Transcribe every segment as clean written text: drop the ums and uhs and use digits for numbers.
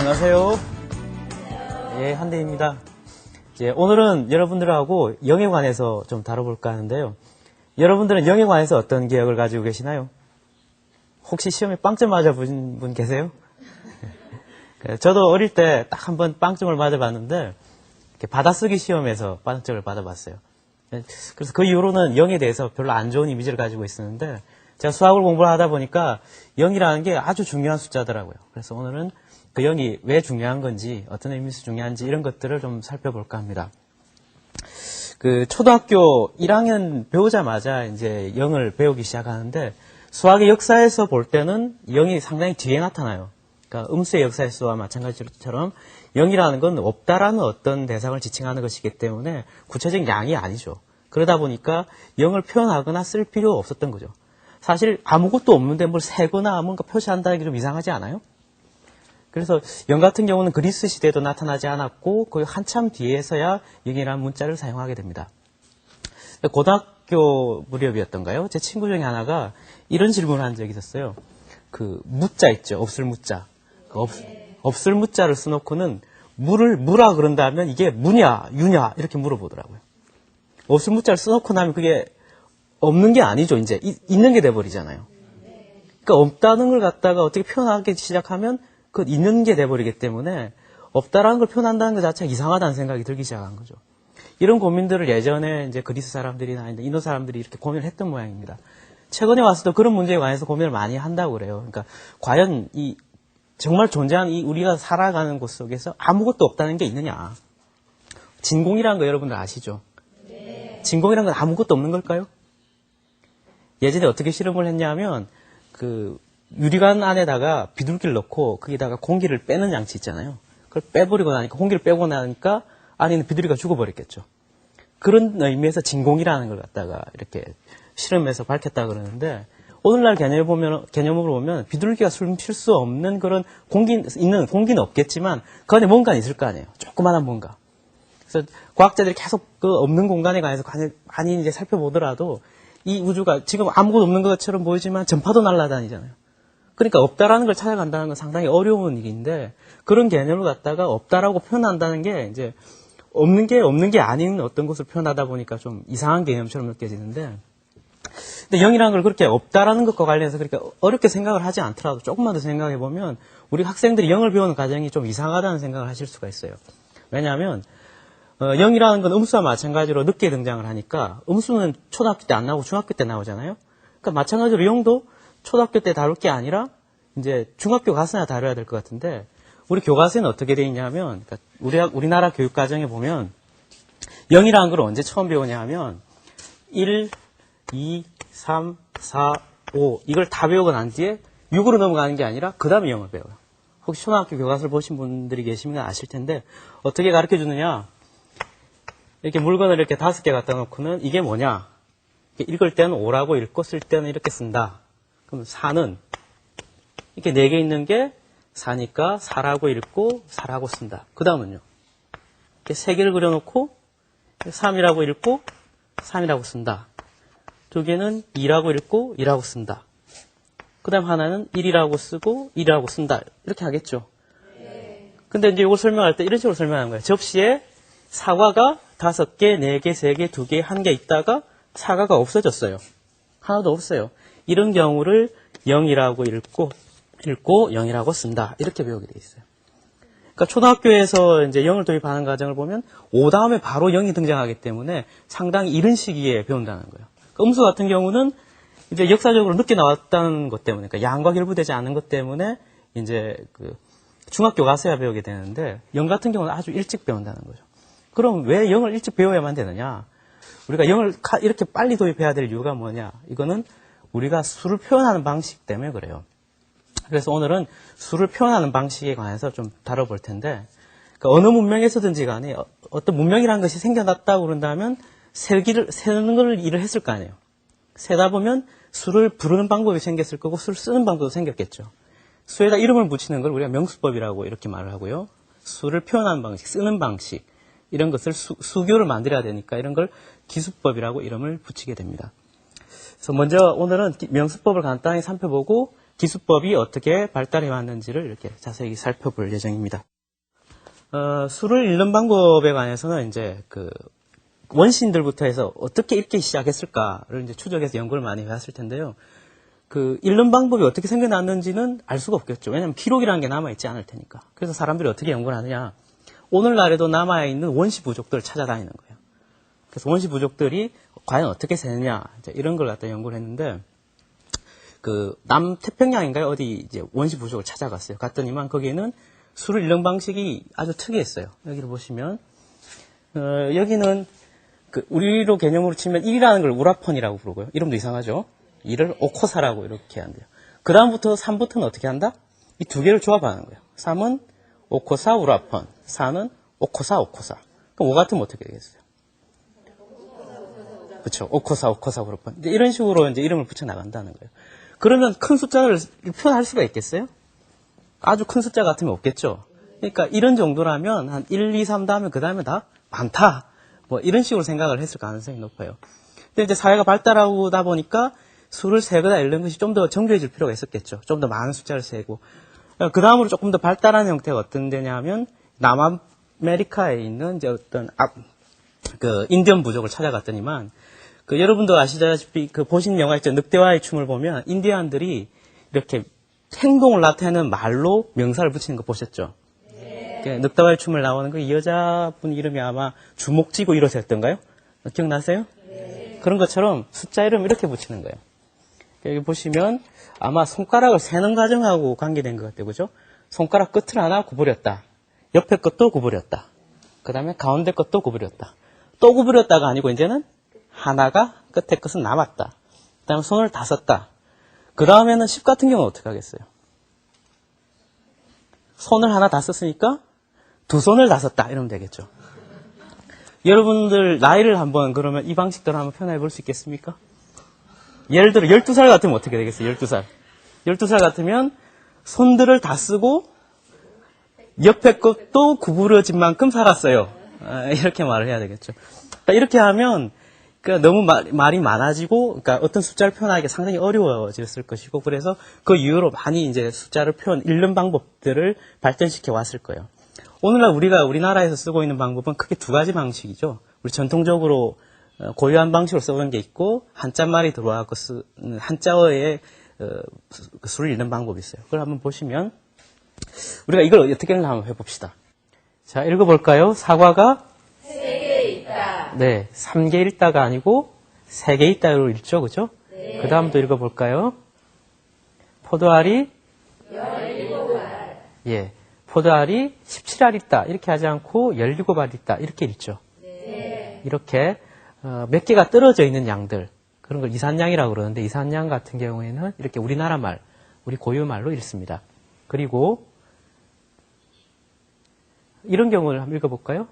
안녕하세요. 예, 한대입니다. 오늘은 여러분들하고 영에 관해서 좀 다뤄볼까 하는데요. 여러분들은 영에 관해서 어떤 기억을 가지고 계시나요? 혹시 시험에 빵점 맞아본 분 계세요? 저도 어릴 때 딱 한 번 빵점을 맞아봤는데 받아쓰기 시험에서 빵점을 받아봤어요. 그래서 그 이후로는 영에 대해서 별로 안 좋은 이미지를 가지고 있었는데 제가 수학을 공부를 하다 보니까 영이라는 게 아주 중요한 숫자더라고요. 그래서 오늘은 그 영이 왜 중요한 건지, 어떤 의미에서 중요한지 이런 것들을 좀 살펴볼까 합니다. 그 초등학교 1학년 배우자마자 이제 영을 배우기 시작하는데 수학의 역사에서 볼 때는 영이 상당히 뒤에 나타나요. 그러니까 음수의 역사에서와 마찬가지처럼 영이라는 건 없다라는 어떤 대상을 지칭하는 것이기 때문에 구체적인 양이 아니죠. 그러다 보니까 영을 표현하거나 쓸 필요가 없었던 거죠. 사실 아무것도 없는데 뭘 세거나 뭔가 표시한다는 게 좀 이상하지 않아요? 그래서 영 같은 경우는 그리스 시대에도 나타나지 않았고 거의 한참 뒤에서야 영이라는 문자를 사용하게 됩니다. 고등학교 무렵이었던가요? 제 친구 중에 하나가 이런 질문을 한 적이 있었어요. 그 무자 있죠. 없을 무자. 없을 무자를 써놓고는 무라 그런다면 이게 무냐 유냐 이렇게 물어보더라고요. 없을 무자를 써놓고 나면 그게 없는 게 아니죠. 이제 있는 게 돼버리잖아요. 그러니까 없다는 걸 갖다가 어떻게 표현하기 시작하면 그 있는 게 돼버리기 때문에 없다라는 걸 표현한다는 것 자체가 이상하다는 생각이 들기 시작한 거죠. 이런 고민들을 예전에 이제 그리스 사람들이나 인도 사람들이 이렇게 고민을 했던 모양입니다. 최근에 와서도 그런 문제에 관해서 고민을 많이 한다고 그래요. 그러니까 과연 이 정말 존재하는 이 우리가 살아가는 곳 속에서 아무것도 없다는 게 있느냐? 진공이라는 거 여러분들 아시죠? 네. 진공이라는 건 아무것도 없는 걸까요? 예전에 어떻게 실험을 했냐면 그 유리관 안에다가 비둘기를 넣고 거기다가 공기를 빼는 장치 있잖아요. 그걸 빼버리고 나니까 공기를 빼고 나니까 안에 있는 비둘기가 죽어버렸겠죠. 그런 의미에서 진공이라는 걸 갖다가 이렇게 실험해서 밝혔다 그러는데 오늘날 개념으로 보면 비둘기가 숨 쉴 수 없는 그런 공기는 없겠지만 그 안에 뭔가 있을 거 아니에요. 조그마한 뭔가. 그래서 과학자들이 계속 그 없는 공간에 관해서 많이 이제 살펴보더라도 이 우주가 지금 아무것도 없는 것처럼 보이지만 전파도 날아다니잖아요. 그러니까 없다라는 걸 찾아간다는 건 상당히 어려운 일인데 그런 개념을 갖다가 없다라고 표현한다는 게 이제 없는 게 아닌 어떤 것을 표현하다 보니까 좀 이상한 개념처럼 느껴지는데 근데 영이라는 걸 그렇게 없다라는 것과 관련해서 그렇게 어렵게 생각을 하지 않더라도 조금만 더 생각해 보면 우리 학생들이 영을 배우는 과정이 좀 이상하다는 생각을 하실 수가 있어요. 왜냐하면 영이라는 건 음수와 마찬가지로 늦게 등장을 하니까 음수는 초등학교 때 안 나오고 중학교 때 나오잖아요. 그러니까 마찬가지로 영도 초등학교 때 다룰 게 아니라 이제 중학교 가서야 다뤄야 될 것 같은데 우리 교과서에는 어떻게 되어 있냐면 그러니까 우리나라 교육 과정에 보면 영이라는 걸 언제 처음 배우냐 하면 1, 2, 3, 4, 5 이걸 다 배우고 난 뒤에 6으로 넘어가는 게 아니라 그 다음에 영을 배워요. 혹시 초등학교 교과서를 보신 분들이 계시면 아실 텐데 어떻게 가르쳐 주느냐 이렇게 물건을 이렇게 5개 갖다 놓고는 이게 뭐냐 읽을 때는 5라고 읽고 쓸 때는 이렇게 쓴다. 그럼 4는 이렇게 4개 있는 게 4니까 4라고 읽고 4라고 쓴다. 그 다음은요. 이렇게 3개를 그려놓고 3이라고 읽고 3이라고 쓴다. 2개는 2라고 읽고 2라고 쓴다. 그 다음 하나는 1이라고 쓰고 1이라고 쓴다. 이렇게 하겠죠. 근데 이제 이걸 설명할 때 이런 식으로 설명하는 거예요. 접시에 사과가 5개, 4개, 3개, 2개, 1개 있다가 사과가 없어졌어요. 하나도 없어요. 이런 경우를 0이라고 읽고 0이라고 쓴다. 이렇게 배우게 돼 있어요. 그러니까 초등학교에서 이제 0을 도입하는 과정을 보면 5 다음에 바로 0이 등장하기 때문에 상당히 이른 시기에 배운다는 거예요. 그러니까 음수 같은 경우는 이제 역사적으로 늦게 나왔다는 것 때문에, 그러니까 양과 결부되지 않은 것 때문에 이제 그 중학교 가서야 배우게 되는데 0 같은 경우는 아주 일찍 배운다는 거죠. 그럼 왜 0을 일찍 배워야만 되느냐? 우리가 0을 이렇게 빨리 도입해야 될 이유가 뭐냐? 이거는 우리가 수를 표현하는 방식 때문에 그래요. 그래서 오늘은 수를 표현하는 방식에 관해서 좀 다뤄볼 텐데 그러니까 어느 문명에서든지 간에 어떤 문명이라는 것이 생겨났다고 그런다면 세는 걸 일을 했을 거 아니에요. 세다 보면 수를 부르는 방법이 생겼을 거고 수를 쓰는 방법도 생겼겠죠. 수에다 이름을 붙이는 걸 우리가 명수법이라고 이렇게 말을 하고요. 수를 표현하는 방식, 쓰는 방식 이런 것을 수교를 만들어야 되니까 이런 걸 기수법이라고 이름을 붙이게 됩니다. 그래서 먼저 오늘은 명수법을 간단히 살펴보고 기수법이 어떻게 발달해 왔는지를 이렇게 자세히 살펴볼 예정입니다. 수를 읽는 방법에 관해서는 이제 그 원시인들부터 해서 어떻게 읽기 시작했을까를 이제 추적해서 연구를 많이 해왔을 텐데요. 그 읽는 방법이 어떻게 생겨났는지는 알 수가 없겠죠. 왜냐하면 기록이라는 게 남아있지 않을 테니까. 그래서 사람들이 어떻게 연구를 하느냐. 오늘날에도 남아있는 원시 부족들을 찾아다니는 거예요. 그래서 원시 부족들이 과연 어떻게 세느냐 이제 이런 걸 갖다 연구를 했는데 그 남태평양인가요? 어디 이제 원시 부족을 찾아갔어요. 갔더니만 거기에는 수를 읽는 방식이 아주 특이했어요. 여기를 보시면 여기는 그 우리로 개념으로 치면 1이라는 걸 우라펀이라고 부르고요. 이름도 이상하죠? 1을 오코사라고 이렇게 한대요. 그 다음부터 3부터는 어떻게 한다? 이 두 개를 조합하는 거예요. 3은 오코사 우라펀, 4는 오코사 오코사. 그럼 5 같으면 어떻게 되겠어요? 그렇죠. 오코사 우라펀. 이제 이런 식으로 이제 이름을 붙여 나간다는 거예요. 그러면 큰 숫자를 표현할 수가 있겠어요? 아주 큰 숫자 같으면 없겠죠. 그러니까 이런 정도라면 한 1, 2, 3 다음에 그 다음에 다 많다. 뭐 이런 식으로 생각을 했을 가능성이 높아요. 근데 이제 사회가 발달하다 보니까 수를 세거나 읽는 것이 좀 더 정교해질 필요가 있었겠죠. 좀 더 많은 숫자를 세고. 그 다음으로 조금 더 발달한 형태가 어떤 데냐면 남아메리카에 있는 이제 어떤 그 인디언 부족을 찾아갔더니만 그 여러분도 아시다시피 그 보신 영화 있죠. 늑대와의 춤을 보면 인디언들이 이렇게 행동을 나타내는 말로 명사를 붙이는 거 보셨죠? 네. 늑대와의 춤을 나오는 그 여자분 이름이 아마 주목지고 이러셨던가요? 기억나세요? 네. 그런 것처럼 숫자 이름 이렇게 붙이는 거예요. 여기 보시면 아마 손가락을 세는 과정하고 관계된 것 같아요. 그죠? 손가락 끝을 하나 구부렸다. 옆에 것도 구부렸다. 그 다음에 가운데 것도 구부렸다. 또 구부렸다가 아니고 이제는 하나가 끝에 것은 남았다. 그 다음에 손을 다 썼다. 그 다음에는 10 같은 경우는 어떻게 하겠어요? 손을 하나 다 썼으니까 두 손을 다 썼다. 이러면 되겠죠. 여러분들 나이를 한번 그러면 이 방식대로 한번 표현해 볼 수 있겠습니까? 예를 들어 12살 같으면 어떻게 되겠어요? 12살. 12살 같으면 손들을 다 쓰고 옆에 것도 구부러진 만큼 살았어요. 이렇게 말을 해야 되겠죠. 그러니까 이렇게 하면 그러니까 너무 말이 많아지고 그러니까 어떤 숫자를 표현하기가 상당히 어려워졌을 것이고 그래서 그 이후로 많이 이제 숫자를 읽는 방법들을 발전시켜 왔을 거예요. 오늘날 우리나라에서 쓰고 있는 방법은 크게 두 가지 방식이죠. 우리 전통적으로 고유한 방식으로 써오는 게 있고 한자말이 들어와서 쓰는 한자어의 수를 읽는 방법이 있어요. 그걸 한번 보시면 우리가 이걸 어떻게 하는지 한번 해봅시다. 자, 읽어볼까요? 사과가 3개 있다. 네, 3개 있다가 아니고 3개 있다로 읽죠, 그죠? 네. 그 다음도 읽어볼까요? 포도알이 17알. 예, 포도알이 17알 있다 이렇게 하지 않고 17알 있다 이렇게 읽죠. 네. 이렇게 몇 개가 떨어져 있는 양들 그런 걸 이산양이라고 그러는데 이산양 같은 경우에는 이렇게 우리나라 말, 우리 고유 말로 읽습니다. 그리고 이런 경우를 한번 읽어볼까요?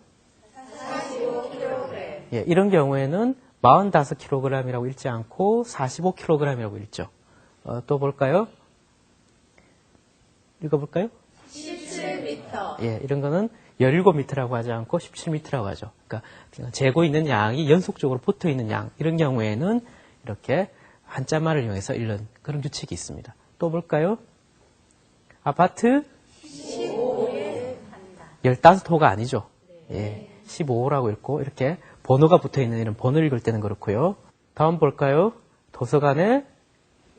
45kg. 예, 이런 경우에는 45kg이라고 읽지 않고 45kg이라고 읽죠. 또 볼까요? 읽어볼까요? 17m. 예, 이런 거는 17m라고 하지 않고 17m라고 하죠. 그러니까 재고 있는 양이 연속적으로 붙어 있는 양 이런 경우에는 이렇게 한자말을 이용해서 읽는 그런 규칙이 있습니다. 또 볼까요? 아파트 15호에 산다. 15호가 아니죠. 예, 15호라고 읽고 이렇게 번호가 붙어 있는 이런 번호를 읽을 때는 그렇고요. 다음 볼까요? 도서관에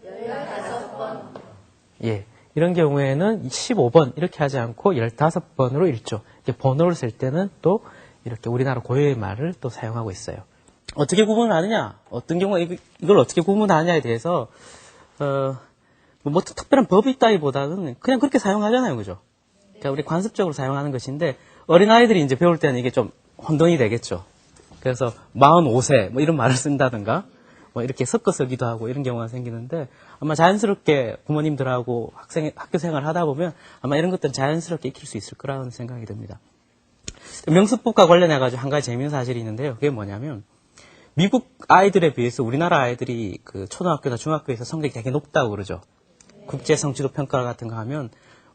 15번. 예, 이런 경우에는 15번 이렇게 하지 않고 15번으로 읽죠. 이렇게 번호를 쓸 때는 또 이렇게 우리나라 고유의 말을 또 사용하고 있어요. 어떻게 구분을 하느냐? 어떤 경우에 이걸 어떻게 구분하느냐에 대해서 뭐 특별한 법이 있다기보다는 그냥 그렇게 사용하잖아요, 그죠? 그러니까 우리 관습적으로 사용하는 것인데 어린아이들이 이제 배울 때는 이게 좀 혼돈이 되겠죠. 그래서 45세 뭐 이런 말을 쓴다든가 뭐 이렇게 섞어 쓰기도 하고 이런 경우가 생기는데 아마 자연스럽게 부모님들하고 학교 생활을 하다 보면 아마 이런 것들은 자연스럽게 익힐 수 있을 거라는 생각이 듭니다. 명수법과 관련해가지고 한 가지 재미있는 사실이 있는데요. 그게 뭐냐면 미국 아이들에 비해서 우리나라 아이들이 그 초등학교나 중학교에서 성적이 되게 높다고 그러죠. 국제 성취도 평가 같은 거 하면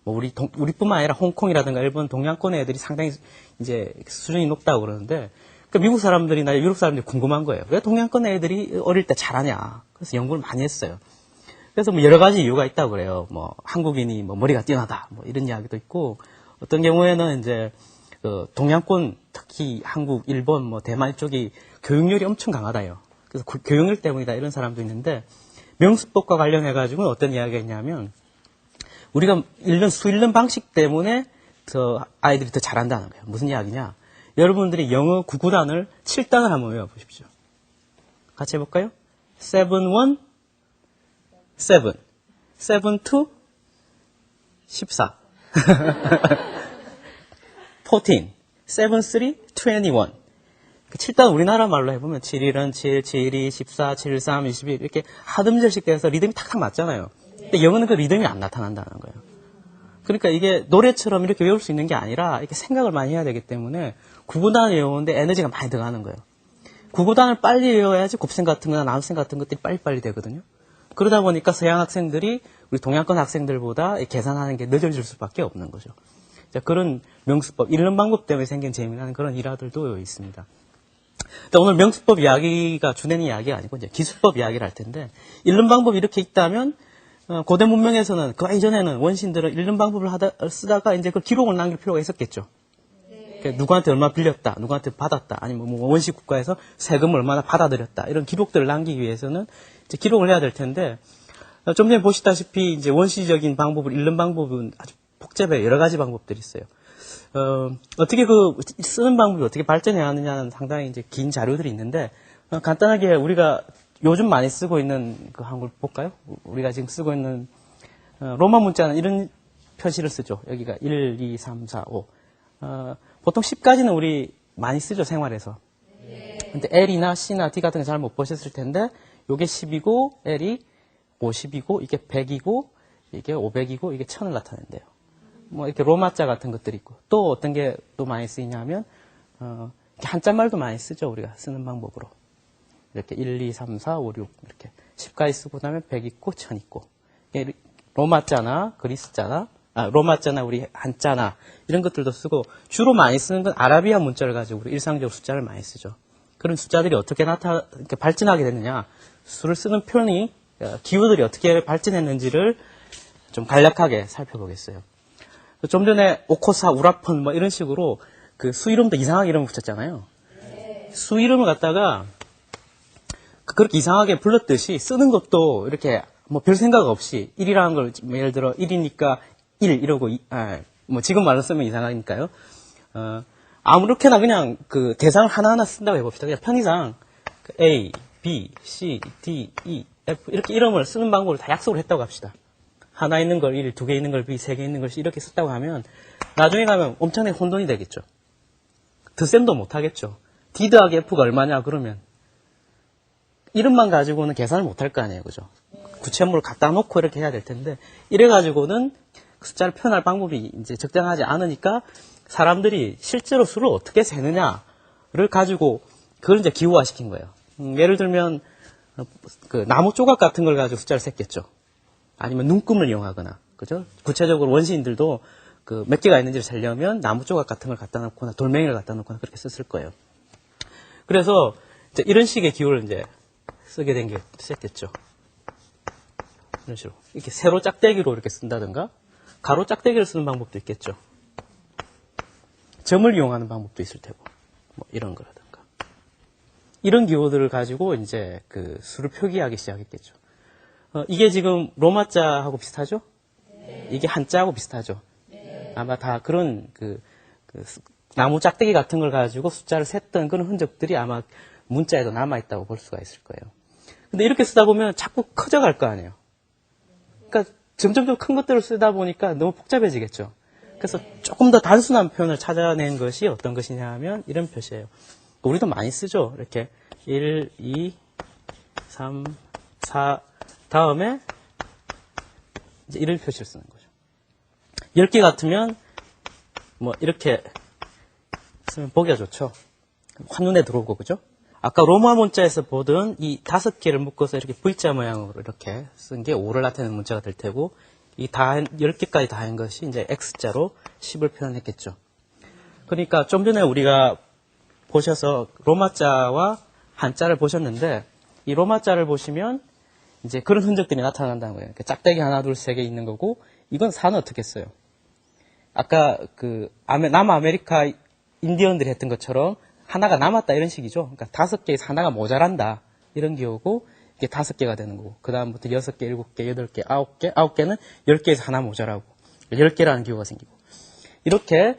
뭐 우리뿐만 아니라 홍콩이라든가 일본 동양권의 애들이 상당히 이제 수준이 높다고 그러는데 그 미국 사람들이나 유럽 사람들이 궁금한 거예요. 왜 동양권 애들이 어릴 때 잘하냐. 그래서 연구를 많이 했어요. 그래서 뭐 여러 가지 이유가 있다고 그래요. 뭐 한국인이 뭐 머리가 뛰어나다 뭐 이런 이야기도 있고 어떤 경우에는 이제 그 동양권 특히 한국, 일본, 뭐 대만 쪽이 교육열이 엄청 강하다요. 그래서 교육열 때문이다 이런 사람도 있는데 명수법과 관련해 가지고는 어떤 이야기가 있냐면 우리가 수일름 방식 때문에 더 아이들이 더 잘한다는 거예요. 무슨 이야기냐? 여러분들이 영어 구구단을 7단을 한번 외워보십시오. 같이 해볼까요? 7, 1, 7. 7, 2, 14. 14. 7, 3, 21. 7단 우리나라 말로 해보면 7일은 7, 7, 2, 14, 7, 3, 21 이렇게 하듬절식 돼서 리듬이 탁탁 맞잖아요. 근데 영어는 그 리듬이 안 나타난다는 거예요. 그러니까 이게 노래처럼 이렇게 외울 수 있는 게 아니라 이렇게 생각을 많이 해야 되기 때문에 구구단을 외우는데 에너지가 많이 들어가는 거예요. 구구단을 빨리 외워야지 곱셈 같은 거나 나눗셈 같은 것들이 빨리빨리 되거든요. 그러다 보니까 서양 학생들이 우리 동양권 학생들보다 계산하는 게 늦어질 수밖에 없는 거죠. 자, 그런 명수법, 읽는 방법 때문에 생긴 재미나는 그런 일화들도 있습니다. 오늘 명수법 이야기가 주된 이야기가 아니고 이제 기술법 이야기를 할 텐데 읽는 방법이 이렇게 있다면 고대 문명에서는 그 이전에는 원신들은 읽는 방법을 쓰다가 이제 그 기록을 남길 필요가 있었겠죠. 그러니까 누구한테 얼마 빌렸다, 누구한테 받았다, 아니면 뭐 원시 국가에서 세금을 얼마나 받아들였다 이런 기록들을 남기기 위해서는 이제 기록을 해야 될 텐데 좀 전에 보시다시피 이제 원시적인 방법을 읽는 방법은 아주 복잡해요. 여러 가지 방법들이 있어요. 어떻게 그 쓰는 방법이 어떻게 발전해 왔느냐는 상당히 이제 긴 자료들이 있는데 간단하게 우리가 요즘 많이 쓰고 있는 그 한글 볼까요? 우리가 지금 쓰고 있는 로마 문자는 이런 표시를 쓰죠. 여기가 1, 2, 3, 4, 5. 보통 10까지는 우리 많이 쓰죠, 생활에서. 근데 L이나 C나 D 같은 거 잘 못 보셨을 텐데 요게 10이고 L이 50이고 이게 100이고 이게 500이고 이게 1000을 나타낸대요. 뭐 이렇게 로마자 같은 것들이 있고 또 어떤 게 또 많이 쓰이냐면 한자말도 많이 쓰죠, 우리가 쓰는 방법으로. 이렇게 1, 2, 3, 4, 5, 6 이렇게 10까지 쓰고 나면 100 있고 1000 있고 로마자나 그리스자나 로마자나 우리 한자나 이런 것들도 쓰고 주로 많이 쓰는 건 아라비아 문자를 가지고 우리 일상적으로 숫자를 많이 쓰죠. 그런 숫자들이 어떻게 이렇게 발전하게 됐느냐, 수를 쓰는 편이 기호들이 어떻게 발전했는지를 좀 간략하게 살펴보겠어요. 좀 전에 오코사, 우라폰 뭐 이런 식으로 그 수 이름도 이상하게 이름을 붙였잖아요. 수 이름을 갖다가 그렇게 이상하게 불렀듯이 쓰는 것도 이렇게 뭐 별 생각 없이 1이라는 걸 예를 들어 1이니까 1 이러고 뭐 지금 말로 쓰면 이상하니까요. 아무렇게나 그냥 그 대상을 하나하나 쓴다고 해봅시다. 그냥 편의상 A, B, C, D, E, F 이렇게 이름을 쓰는 방법을 다 약속을 했다고 합시다. 하나 있는 걸 1, 2개 있는 걸 B, 3개 있는 걸 C 이렇게 썼다고 하면 나중에 가면 엄청나게 혼돈이 되겠죠. 덧셈도 못 하겠죠. D 더하기 F가 얼마냐 그러면 이름만 가지고는 계산을 못 할 거 아니에요. 그죠? 구체물을 갖다 놓고 이렇게 해야 될 텐데 이래 가지고는 숫자를 표현할 방법이 이제 적당하지 않으니까 사람들이 실제로 수를 어떻게 세느냐를 가지고 그걸 이제 기호화 시킨 거예요. 예를 들면 그 나무 조각 같은 걸 가지고 숫자를 셌겠죠. 아니면 눈금을 이용하거나, 그죠? 구체적으로 원시인들도 그 몇 개가 있는지를 세려면 나무 조각 같은 걸 갖다 놓거나 돌멩이를 갖다 놓거나 그렇게 썼을 거예요. 그래서 이제 이런 식의 기호를 이제 쓰게 된 게 셌겠죠. 이런 식으로. 이렇게 세로 짝대기로 이렇게 쓴다든가, 가로 짝대기를 쓰는 방법도 있겠죠. 점을 이용하는 방법도 있을 테고, 뭐 이런 거라든가. 이런 기호들을 가지고 이제 그 수를 표기하기 시작했겠죠. 이게 지금 로마자하고 비슷하죠? 네. 이게 한자하고 비슷하죠? 네. 아마 다 그런 나무 짝대기 같은 걸 가지고 숫자를 셌던 그런 흔적들이 아마 문자에도 남아있다고 볼 수가 있을 거예요. 근데 이렇게 쓰다 보면 자꾸 커져갈 거 아니에요. 그러니까 점점 더 큰 것들을 쓰다 보니까 너무 복잡해지겠죠. 그래서 조금 더 단순한 표현을 찾아낸 것이 어떤 것이냐 하면 이런 표시예요. 우리도 많이 쓰죠. 이렇게 1, 2, 3, 4 다음에 이제 이런 표시를 쓰는 거죠. 10개 같으면 뭐 이렇게 쓰면 보기가 좋죠. 한눈에 들어오고, 그죠? 아까 로마 문자에서 보던 이 5개를 묶어서 이렇게 V자 모양으로 이렇게 쓴 게 5를 나타내는 문자가 될 테고, 이 10개까지 다 한 것이 이제 X자로 10을 표현했겠죠. 그러니까 좀 전에 우리가 보셔서 로마자와 한자를 보셨는데, 이 로마자를 보시면 이제 그런 흔적들이 나타난다는 거예요. 그러니까 짝대기 하나, 둘, 세 개 있는 거고, 이건 산은 어떻게 써요? 아까 남아메리카 인디언들이 했던 것처럼 하나가 남았다 이런 식이죠. 그러니까 5개에서 하나가 모자란다. 이런 기호고, 이게 5개가 되는 거고, 그 다음부터 6개, 7개, 8개, 9개, 9개는 10개에서 하나 모자라고, 10개라는 기호가 생기고. 이렇게,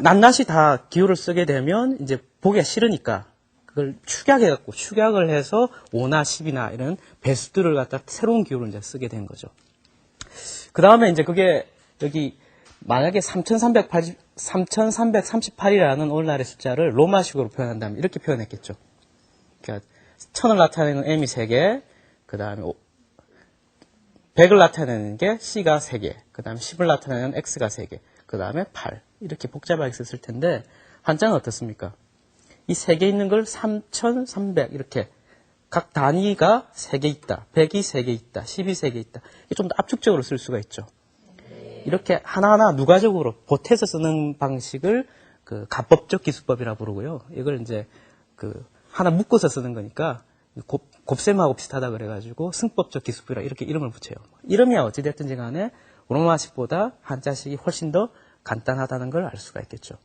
낱낱이 다 기호를 쓰게 되면 이제 보기가 싫으니까 그걸 축약을 해서 5나 10이나 이런 배수들을 갖다 새로운 기호를 이제 쓰게 된 거죠. 그 다음에 이제 그게 여기 만약에 3338이라는 오늘날의 숫자를 로마식으로 표현한다면 이렇게 표현했겠죠. 그러니까 1000을 나타내는 m이 3개, 그 다음에 100을 나타내는 게 c가 3개, 그 다음에 10을 나타내는 x가 3개, 그 다음에 8. 이렇게 복잡하게 썼을 텐데, 한자는 어떻습니까? 이 3개 있는 걸 3300, 이렇게. 각 단위가 3개 있다. 100이 3개 있다. 10이 3개 있다. 이게 좀 더 압축적으로 쓸 수가 있죠. 이렇게 하나하나 누가적으로 보태서 쓰는 방식을 그 가법적 기수법이라 부르고요. 이걸 이제 하나 묶어서 쓰는 거니까 곱셈하고 비슷하다 그래가지고 승법적 기수법이라 이렇게 이름을 붙여요. 이름이 어찌됐든지 간에 로마식보다 한자식이 훨씬 더 간단하다는 걸 알 수가 있겠죠.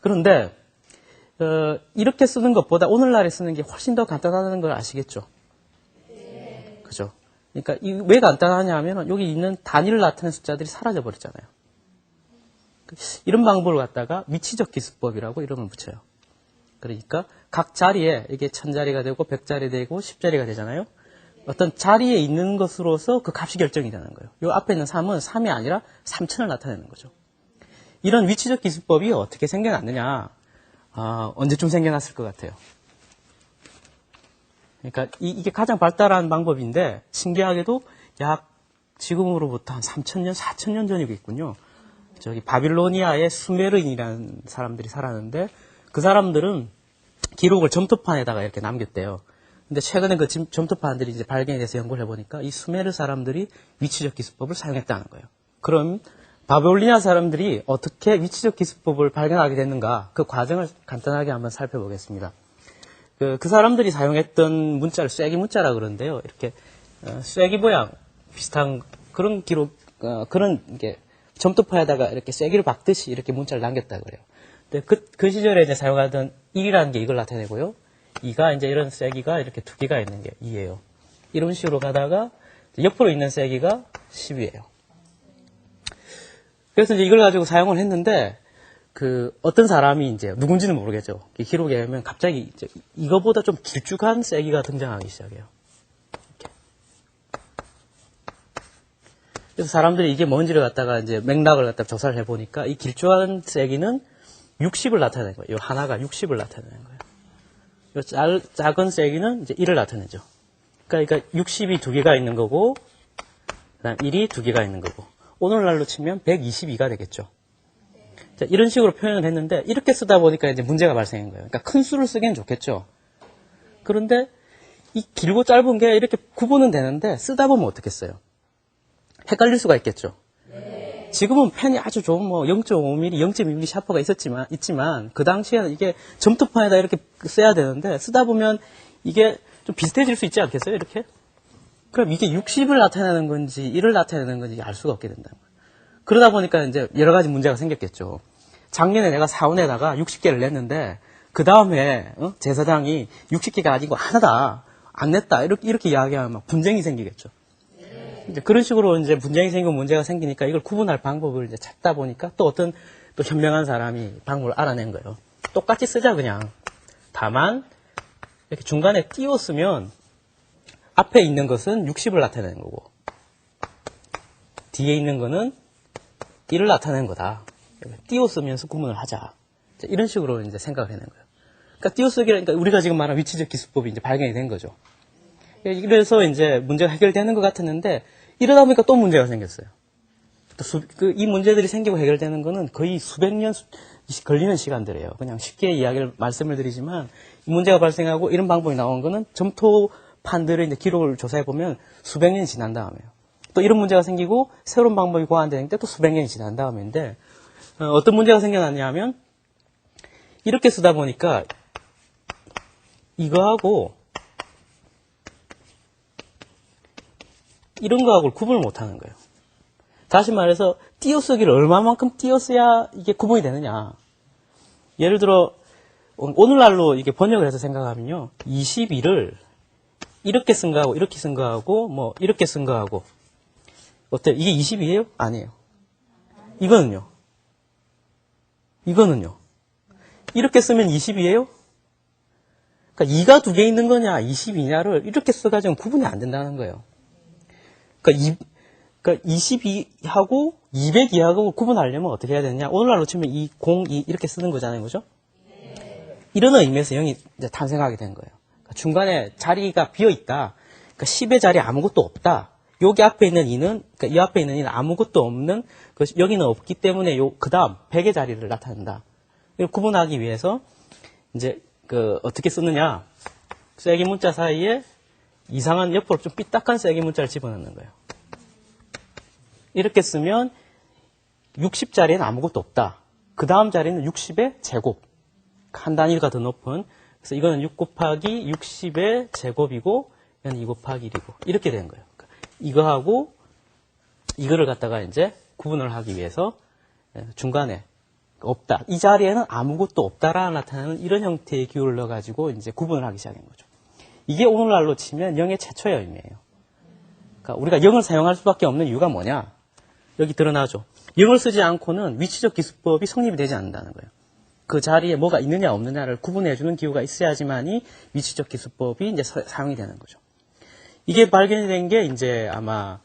그런데 이렇게 쓰는 것보다 오늘날에 쓰는 게 훨씬 더 간단하다는 걸 아시겠죠? 그죠? 그러니까 왜 간단하냐 하면 여기 있는 단위를 나타내는 숫자들이 사라져 버렸잖아요. 이런 방법을 갖다가 위치적 기수법이라고 이름을 붙여요. 그러니까 각 자리에 이게 1000자리가 되고 100자리 되고 10자리가 되잖아요. 어떤 자리에 있는 것으로서 그 값이 결정이 되는 거예요. 이 앞에 있는 3은 3이 아니라 3000을 나타내는 거죠. 이런 위치적 기수법이 어떻게 생겨났느냐? 언제쯤 생겨났을 것 같아요. 그러니까 이게 가장 발달한 방법인데 신기하게도 약 지금으로부터 한 3000년, 4000년 전이겠군요. 저기 바빌로니아의 수메르인이라는 사람들이 살았는데 그 사람들은 기록을 점토판에다가 이렇게 남겼대요. 근데 최근에 그 점토판들이 이제 발견이 돼서 연구를 해보니까 이 수메르 사람들이 위치적 기수법을 사용했다는 거예요. 그럼 바빌로니아 사람들이 어떻게 위치적 기수법을 발견하게 됐는가 그 과정을 간단하게 한번 살펴보겠습니다. 그 사람들이 사용했던 문자를 쐐기 문자라 그러는데요. 이렇게 쐐기 모양 비슷한 그런 기록 그런 게 점토판에다가 이렇게 쐐기를 박듯이 이렇게 문자를 남겼다 그래요. 근데 그 시절에 이제 사용하던 1이라는 게 이걸 나타내고요. 2가 이제 이런 쐐기가 이렇게 2개가 있는 게 2예요. 이런 식으로 가다가 옆으로 있는 쐐기가 10이에요. 그래서 이제 이걸 가지고 사용을 했는데 어떤 사람이 이제 누군지는 모르겠죠. 기록에 보면 갑자기 이제 이거보다 좀 길쭉한 쐐기가 등장하기 시작해요. 이렇게. 그래서 사람들이 이게 뭔지를 갖다가 이제 맥락을 갖다가 조사를 해보니까 이 길쭉한 쐐기는 60을 나타내는 거예요. 이 하나가 60을 나타내는 거예요. 이 작은 쐐기는 이제 1을 나타내죠. 그러니까 60이 2개가 있는 거고, 그 다음 1이 2개가 있는 거고, 오늘날로 치면 122가 되겠죠. 자, 이런 식으로 표현을 했는데, 이렇게 쓰다 보니까 이제 문제가 발생한 거예요. 그러니까 큰 수를 쓰기는 좋겠죠. 그런데 이 길고 짧은 게 이렇게 구분은 되는데, 쓰다 보면 어떻겠어요? 헷갈릴 수가 있겠죠. 지금은 펜이 아주 좋은 0.5mm, 0.2mm 샤퍼가 있지만 그 당시에는 이게 점토판에다 이렇게 써야 되는데 쓰다 보면 이게 좀 비슷해질 수 있지 않겠어요? 이렇게? 그럼 이게 60을 나타내는 건지 1을 나타내는 건지 알 수가 없게 된다는 거예요. 그러다 보니까 이제 여러 가지 문제가 생겼겠죠. 작년에 내가 사원에다가 60개를 냈는데 그 다음에 제사장이 60개가 아니고 하나다, 안 냈다 이렇게 이야기하면 막 분쟁이 생기겠죠. 이제 그런 식으로 이제 분쟁이 생기고 문제가 생기니까 이걸 구분할 방법을 이제 찾다 보니까 또 어떤 또 현명한 사람이 방법을 알아낸 거예요. 똑같이 쓰자 그냥. 다만 이렇게 중간에 띄워 쓰면 앞에 있는 것은 60을 나타내는 거고 뒤에 있는 거는 1을 나타내는 거다. 띄워 쓰면서 구분을 하자. 이런 식으로 이제 생각을 해낸 거예요. 그러니까 띄워 쓰기라니까 우리가 지금 말한 위치적 기수법이 이제 발견이 된 거죠. 그래서 이제 문제가 해결되는 것 같았는데 이러다 보니까 또 문제가 생겼어요. 이 문제들이 생기고 해결되는 거는 거의 수백 년 걸리는 시간들이에요. 그냥 쉽게 말씀을 드리지만 이 문제가 발생하고 이런 방법이 나온 거는 점토판들의 이제 기록을 조사해 보면 수백 년이 지난 다음에요. 또 이런 문제가 생기고 새로운 방법이 고안되는데 또 수백 년이 지난 다음인데 어떤 문제가 생겨났냐 하면 이렇게 쓰다 보니까 이거하고 이런 거하고 구분을 못 하는 거예요. 다시 말해서 띄어쓰기를 얼마만큼 띄어써야 이게 구분이 되느냐. 예를 들어 오늘날로 이게 번역을 해서 생각하면요. 22를 이렇게 쓴 거하고 이렇게 쓴 거하고 뭐 이렇게 쓴 거하고 어때요? 이게 22예요? 아니에요. 이거는요. 이렇게 쓰면 20이에요? 그러니까 2가 두 개 있는 거냐, 22냐를 이렇게 써가지고 구분이 안 된다는 거예요. 그러니까 22하고 202하고 구분하려면 어떻게 해야 되느냐? 오늘날로 치면 202 이렇게 쓰는 거잖아요, 그죠? 이런 의미에서 0이 이제 탄생하게 된 거예요. 그러니까 중간에 자리가 비어 있다. 그러니까 10의 자리에 아무것도 없다. 여기 앞에 있는 2는, 그러니까 이 앞에 있는 2는 아무것도 없는, 여기는 없기 때문에 그 다음 100의 자리를 나타낸다. 이걸 구분하기 위해서, 이제, 어떻게 쓰느냐. 쐐기 문자 사이에 이상한 옆으로 좀 삐딱한 쐐기 문자를 집어넣는 거예요. 이렇게 쓰면 60자리에는 아무것도 없다. 그 다음 자리는 60의 제곱. 한 단위가 더 높은. 그래서 이거는 6 곱하기 60의 제곱이고, 이건 2 곱하기 1이고. 이렇게 되는 거예요. 이거하고 이거를 갖다가 이제 구분을 하기 위해서 중간에 없다. 이 자리에는 아무것도 없다라 나타나는 이런 형태의 기호를 넣어가지고 이제 구분을 하기 시작한 거죠. 이게 오늘날로 치면 0의 최초의 의미예요. 그러니까 우리가 0을 사용할 수밖에 없는 이유가 뭐냐? 여기 드러나죠. 0을 쓰지 않고는 위치적 기수법이 성립이 되지 않는다는 거예요. 그 자리에 뭐가 있느냐 없느냐를 구분해주는 기호가 있어야지만이 위치적 기수법이 이제 사용이 되는 거죠. 이게 발견이 된 게 이제 아마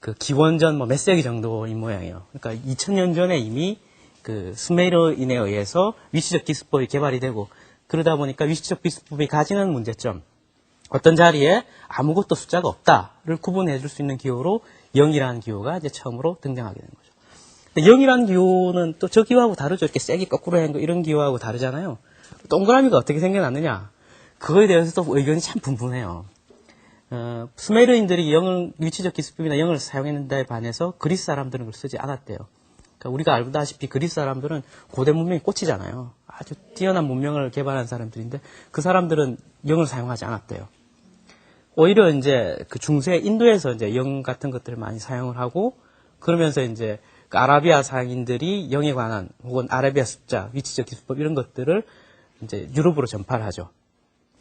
그 기원전 몇 세기 정도인 모양이에요. 그러니까 2000년 전에 이미 그 스메이러인에 의해서 위치적 기수법이 개발이 되고 그러다 보니까 위치적 기수법이 가지는 문제점, 어떤 자리에 아무것도 숫자가 없다를 구분해 줄 수 있는 기호로 0이라는 기호가 이제 처음으로 등장하게 된 거죠. 근데 0이라는 기호는 또 저 기호하고 다르죠. 이렇게 세기 거꾸로 한 거 이런 기호하고 다르잖아요. 동그라미가 어떻게 생겨났느냐? 그거에 대해서도 의견이 참 분분해요. 수메르인들이 위치적 기수법이나 0을 사용했는데 반해서 그리스 사람들은 그걸 쓰지 않았대요. 그러니까 우리가 알다시피 그리스 사람들은 고대 문명이 꽃이잖아요. 아주 뛰어난 문명을 개발한 사람들인데 그 사람들은 0을 사용하지 않았대요. 오히려 이제 그 중세 인도에서 이제 0 같은 것들을 많이 사용을 하고 그러면서 이제 그 아라비아 상인들이 0에 관한 혹은 아라비아 숫자, 위치적 기수법 이런 것들을 이제 유럽으로 전파를 하죠.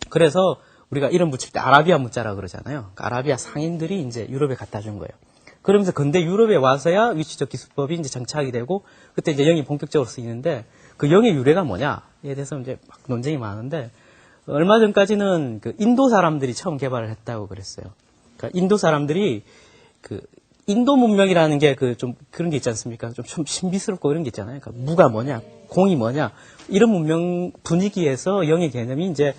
그래서 우리가 이름 붙일 때 아라비아 문자라 그러잖아요. 그러니까 아라비아 상인들이 이제 유럽에 갖다 준 거예요. 그러면서 근대 유럽에 와서야 위치적 기수법이 이제 정착이 되고 그때 이제 0이 본격적으로 쓰이는데 그 0의 유래가 뭐냐에 대해서 이제 막 논쟁이 많은데 얼마 전까지는 그 인도 사람들이 처음 개발을 했다고 그랬어요. 그러니까 인도 사람들이 그 인도 문명이라는 게 그 좀 그런 게 있지 않습니까? 좀 신비스럽고 이런 게 있잖아요. 그러니까 무가 뭐냐, 공이 뭐냐 이런 문명 분위기에서 0의 개념이 이제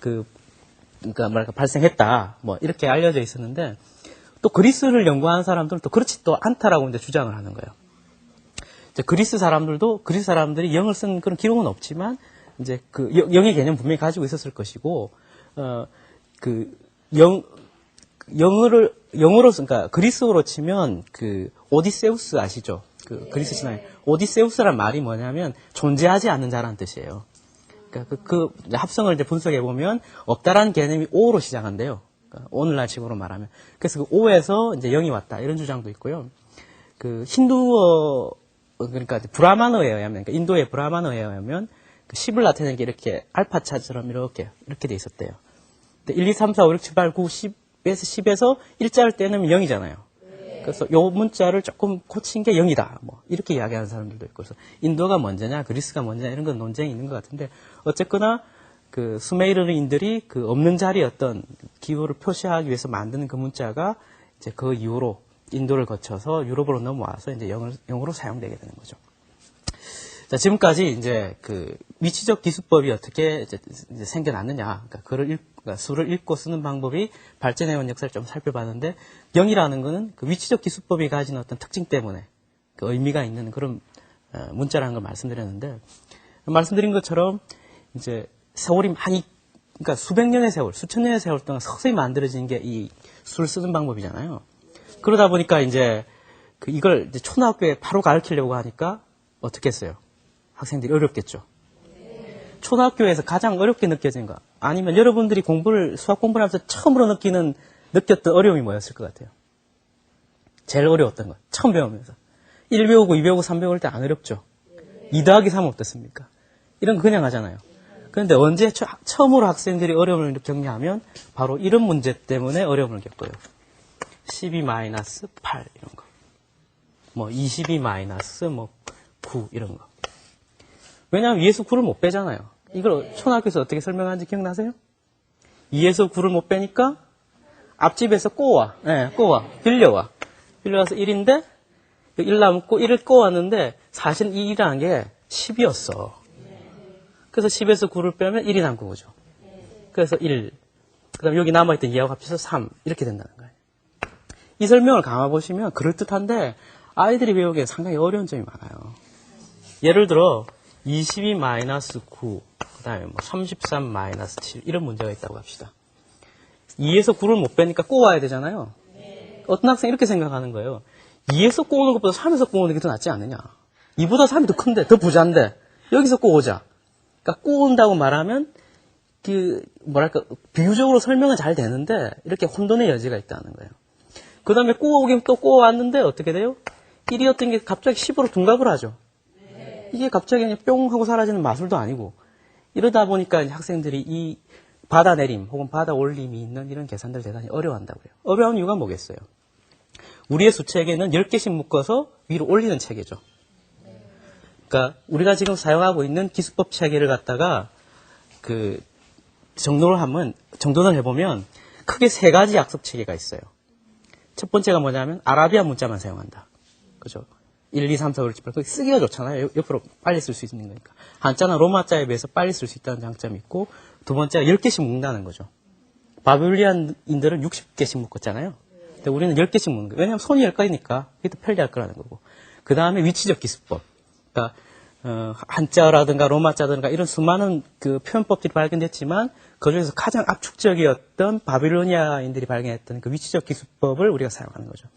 그러니까 발생했다. 이렇게 알려져 있었는데, 또 그리스를 연구하는 사람들은 또 그렇지 또 않다라고 이제 주장을 하는 거예요. 이제 그리스 사람들이 0을 쓴 그런 기록은 없지만, 이제 그 0의 개념 분명히 가지고 있었을 것이고, 영어로, 그러니까 그리스어로 치면 그 오디세우스 아시죠? 그 그리스 신화에. 오디세우스란 말이 뭐냐면 존재하지 않는 자라는 뜻이에요. 그러니까 그 합성을 이제 분석해 보면 없다라는 개념이 O로 시작한대요. 그러니까 오늘날 식으로 말하면. 그래서 그 O에서 이제 0이 왔다 이런 주장도 있고요. 그 힌두어 그러니까 브라만어에 의하면 그러니까 인도의 브라만어에 의하면 그 10을 나타내는 게 이렇게 알파차처럼 이렇게 돼 있었대요. 근데 1, 2, 3, 4, 5, 6, 7, 8, 9, 10에서 1자를 떼내면 0이잖아요. 그래서 요 문자를 조금 고친 게 0이다. 이렇게 이야기하는 사람들도 있고. 그래서 인도가 먼저냐, 그리스가 먼저냐, 이런 건 논쟁이 있는 것 같은데, 어쨌거나, 그 수메르인들이 그 없는 자리에 어떤 기호를 표시하기 위해서 만드는 그 문자가 이제 그 이후로 인도를 거쳐서 유럽으로 넘어와서 이제 영어로 사용되게 되는 거죠. 자, 지금까지 이제 그 위치적 기수법이 어떻게 이제 생겨났느냐. 그러니까 수를 읽고 쓰는 방법이 발전해온 역사를 좀 살펴봤는데 0이라는 거는 그 위치적 기수법이 가진 어떤 특징 때문에 그 의미가 있는 그런 문자라는 걸 말씀드렸는데 말씀드린 것처럼 이제 세월이 그러니까 수백 년의 세월, 수천 년의 세월 동안 서서히 만들어진 게 이 수를 쓰는 방법이잖아요. 그러다 보니까 이제 이걸 이제 초등학교에 바로 가르치려고 하니까 어떻게 했어요? 학생들이 어렵겠죠. 초등학교에서 가장 어렵게 느껴진 거 아니면 여러분들이 수학 공부를 하면서 처음으로 느꼈던 어려움이 뭐였을 것 같아요? 제일 어려웠던 거. 처음 배우면서. 1 배우고 2 배우고 3 배울 때 안 어렵죠. 2 더하기 3은 어떻습니까? 이런 거 그냥 하잖아요. 그런데 언제 처음으로 학생들이 어려움을 겪냐면 바로 이런 문제 때문에 어려움을 겪어요. 12-8 이런 거. 뭐 22-9 이런 거. 왜냐하면 2에서 9를 못 빼잖아요. 이걸 초등학교에서 어떻게 설명하는지 기억나세요? 2에서 9를 못 빼니까 앞집에서 꼬와. 네, 꼬와. 빌려와. 빌려와서 1인데 1 남고 1을 꼬왔는데 사실 이 1이라는 게 10이었어. 그래서 10에서 9를 빼면 1이 남고 오죠. 그래서 1. 그 다음에 여기 남아있던 2하고 합쳐서 3. 이렇게 된다는 거예요. 이 설명을 감아보시면 그럴듯한데 아이들이 배우기에 상당히 어려운 점이 많아요. 예를 들어 22-9, 그 다음에 뭐 33-7 이런 문제가 있다고 합시다. 2에서 9를 못 빼니까 꼬아야 되잖아요. 어떤 학생이 이렇게 생각하는 거예요. 2에서 꼬는 것보다 3에서 꼬는 게 더 낫지 않느냐. 2보다 3이 더 큰데, 더 부자인데 여기서 꼬우자. 그러니까 꼬운다고 말하면 비유적으로 설명은 잘 되는데 이렇게 혼돈의 여지가 있다는 거예요. 그 다음에 꼬우긴 또 꼬아왔는데 어떻게 돼요? 1이었던 게 갑자기 10으로 둔갑을 하죠. 이게 갑자기 그냥 뿅 하고 사라지는 마술도 아니고 이러다 보니까 학생들이 이 받아내림 혹은 받아올림이 있는 이런 계산들을 대단히 어려워한다고요. 어려운 이유가 뭐겠어요? 우리의 수체계는 10개씩 묶어서 위로 올리는 체계죠. 그러니까 우리가 지금 사용하고 있는 기수법 체계를 갖다가 정돈을 해보면 크게 3가지 약속 체계가 있어요. 첫 번째가 뭐냐면 아라비아 문자만 사용한다. 그죠? 1, 2, 3, 4, 5, 6, 7, 8. 쓰기가 좋잖아요. 옆으로 빨리 쓸 수 있는 거니까. 한자나 로마자에 비해서 빨리 쓸 수 있다는 장점이 있고, 두 번째가 10개씩 묶는다는 거죠. 바빌리안인들은 60개씩 묶었잖아요. 근데 우리는 10개씩 묶는 거예요. 왜냐하면 손이 10가지니까 그게 더 편리할 거라는 거고. 그 다음에 위치적 기수법. 그러니까 한자라든가 로마자든가 이런 수많은 그 표현법들이 발견됐지만 그중에서 가장 압축적이었던 바빌로니아인들이 발견했던 그 위치적 기수법을 우리가 사용하는 거죠.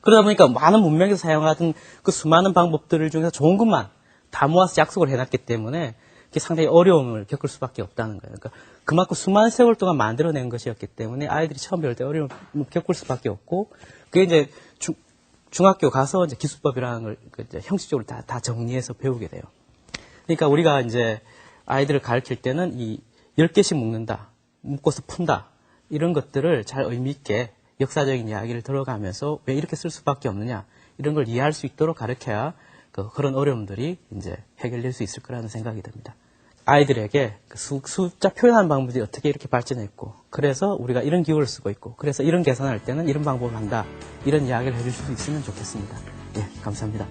그러다 보니까 많은 문명에서 사용하던 그 수많은 방법들 중에서 좋은 것만 다 모아서 약속을 해놨기 때문에 그게 상당히 어려움을 겪을 수밖에 없다는 거예요. 그러니까 그만큼 수많은 세월 동안 만들어낸 것이었기 때문에 아이들이 처음 배울 때 어려움을 겪을 수밖에 없고 그게 이제 중학교 가서 이제 기수법이라는 걸 이제 형식적으로 다 정리해서 배우게 돼요. 그러니까 우리가 이제 아이들을 가르칠 때는 이 10개씩 묶는다, 묶어서 푼다, 이런 것들을 잘 의미있게 역사적인 이야기를 들어가면서 왜 이렇게 쓸 수밖에 없느냐, 이런 걸 이해할 수 있도록 가르쳐야 그런 어려움들이 이제 해결될 수 있을 거라는 생각이 듭니다. 아이들에게 숫자 표현하는 방법이 어떻게 이렇게 발전했고, 그래서 우리가 이런 기호를 쓰고 있고, 그래서 이런 계산할 때는 이런 방법을 한다, 이런 이야기를 해줄 수 있으면 좋겠습니다. 예, 감사합니다.